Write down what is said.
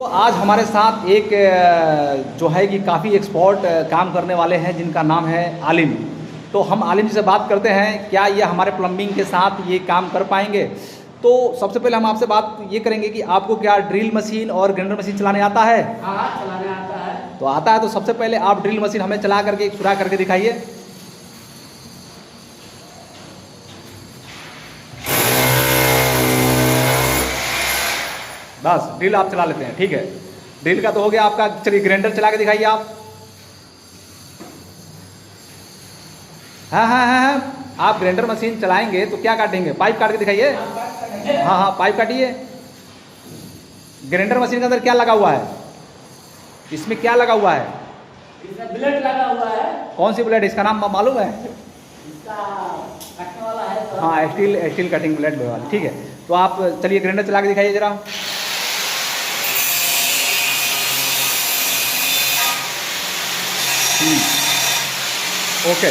तो आज हमारे साथ एक जो है कि काफ़ी एक्सपर्ट काम करने वाले हैं जिनका नाम है आलिम। तो हम आलिम जी से बात करते हैं क्या ये हमारे प्लम्बिंग के साथ ये काम कर पाएंगे। तो सबसे पहले हम आपसे बात ये करेंगे कि आपको क्या ड्रिल मशीन और ग्राइंडर मशीन चलाने आता है? हाँ, चलाने आता है। तो आता है तो सबसे पहले आप ड्रिल मशीन हमें चला करके एक सुराख करके दिखाइए। बस ड्रिल आप चला लेते हैं, ठीक है। ड्रिल का तो हो गया आपका। चलिए ग्राइंडर चला के दिखाइए आप। हाँ हाँ हाँ हाँ, आप ग्राइंडर मशीन चलाएंगे तो क्या काटेंगे? पाइप काट के दिखाइए। हाँ हाँ, पाइप काटिए। ग्राइंडर मशीन के अंदर क्या लगा हुआ है? इसमें क्या लगा हुआ है? इसमें ब्लेड लगा हुआ है। कौन सी ब्लेड? इसका नाम मालूम है? इसका कटने वाला है तो। हाँ, स्टील कटिंग ब्लेड वाला, ठीक है। तो आप चलिए ग्राइंडर चला के दिखाइए जरा। ओके।